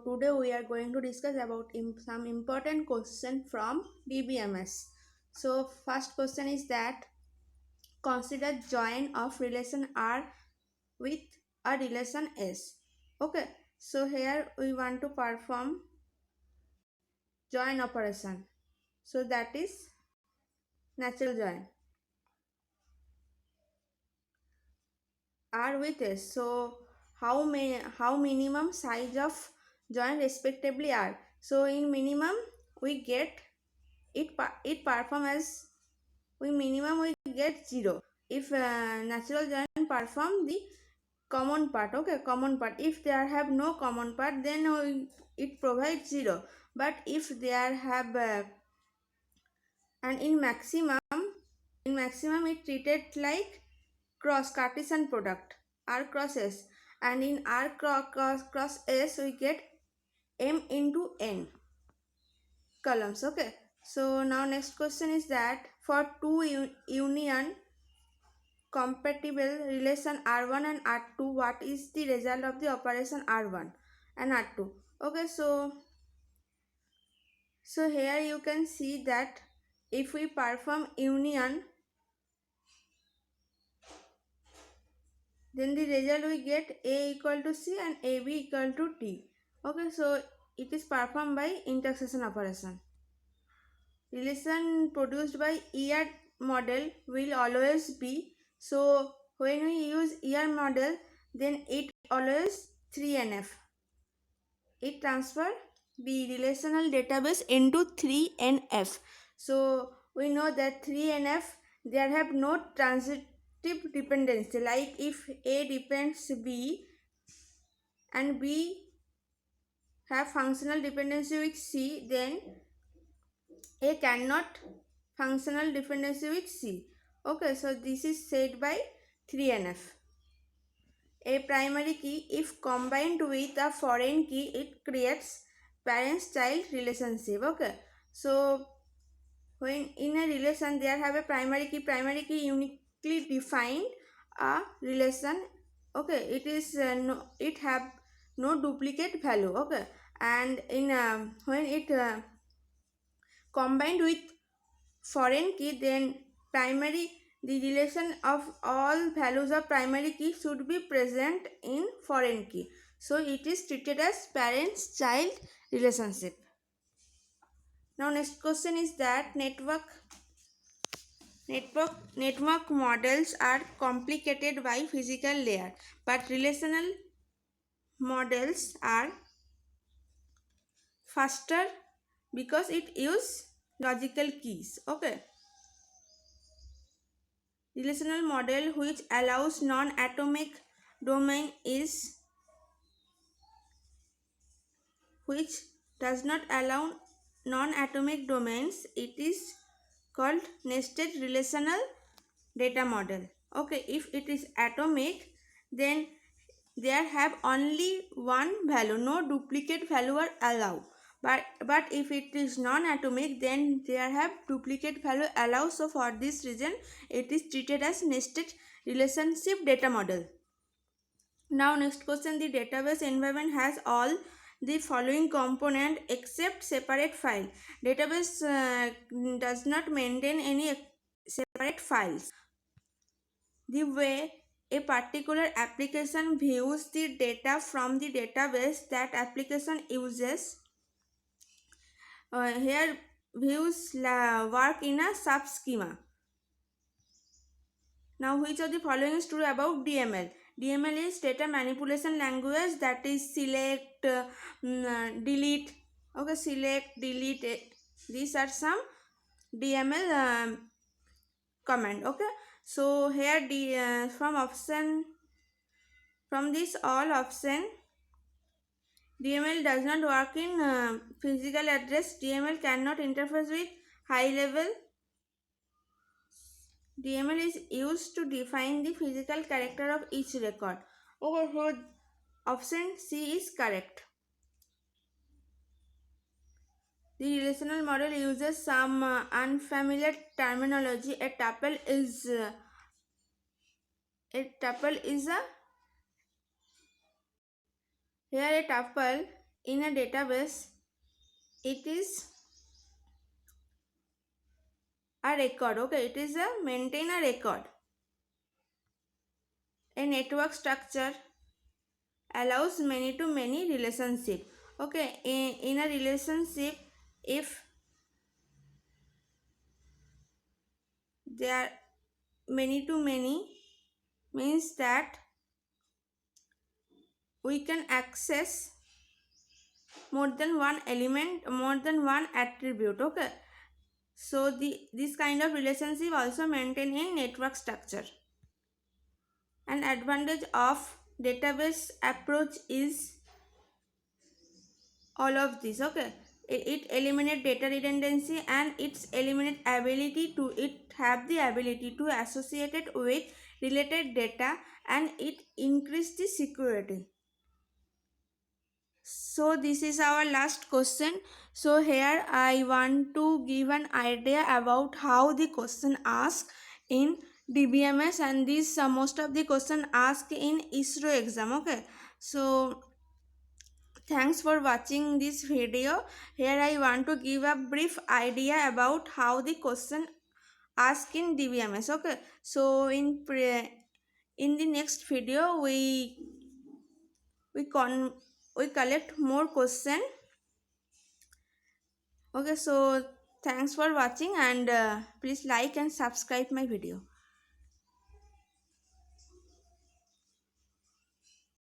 today we are going to discuss about some important question from DBMS. So first question is that consider join of relation R with a relation S. Okay, so here we want to perform join operation. So that is natural join R with S. So how minimum size of join respectively are. So in minimum we get it perform as we get 0 if natural join perform the common part. Okay, common part. If there have no common part, then it provides 0. But if there have and in maximum it treated like cross Cartesian product R cross S, and in R cross S we get m into n columns. Okay, so now next question is that for two union compatible relation R1 and R2, what is the result of the operation R1 and R2? Okay, so here you can see that if we perform union, then the result we get A equal to C and AB equal to T. Okay, so it is performed by intersection operation. Relation produced by ER model will always be, so when we use ER model, then it always 3NF. It transfer the relational database into 3NF. So we know that 3NF, there have no transitive dependency, like if A depends B and B have functional dependency with C, then A cannot functional dependency with C. Okay, so this is said by 3NF. A primary key, if combined with a foreign key, it creates parent-child relationship. Okay, so when in a relation there have a primary key uniquely defined a relation. Okay, it have no duplicate value. Okay, and in when it combined with foreign key, then primary the relation of all values of primary key should be present in foreign key, so it is treated as parents child relationship. Now next question is that network models are complicated by physical layer, but relational models are faster because it use logical keys. Okay, relational model which allows non-atomic domain is which does not allow non-atomic domains, it is called nested relational data model. Okay, if it is atomic, then there have only one value, no duplicate value are allowed. But if it is non-atomic, then there have duplicate value allowed. So for this reason it is treated as nested relationship data model. Now next question, the database environment has all the following component except separate file. Database does not maintain any separate files. The way a particular application views the data from the database that application uses, here views work in a subschema. Now which of the following is true about DML? DML is data manipulation language, that is select, delete. Okay, select, delete. These are some DML command. Okay, so here from this all option, DML does not work in physical address. DML cannot interface with high level. DML is used to define the physical character of each record. Okay, so option C is correct. The relational model uses some unfamiliar terminology. A tuple is a here a tuple in a database, it is a record. Okay, it is a maintain a record. A network structure allows many to many relationship. Okay, in a relationship, if there are many to many, means that we can access more than one element, more than one attribute. Okay, so this kind of relationship also maintained in network structure. An advantage of database approach is all of this. Okay, it eliminate data redundancy, and it's eliminate ability to it have the ability to associate it with related data, and it increase the security. So this is our last question. So here I want to give an idea about how the question asked in DBMS, and this most of the question asked in ISRO exam. Okay, so thanks for watching this video. Here I want to give a brief idea about how the question asked in DBMS. Okay, so in the next video we con we collect more question. Okay, so thanks for watching, and please like and subscribe my video.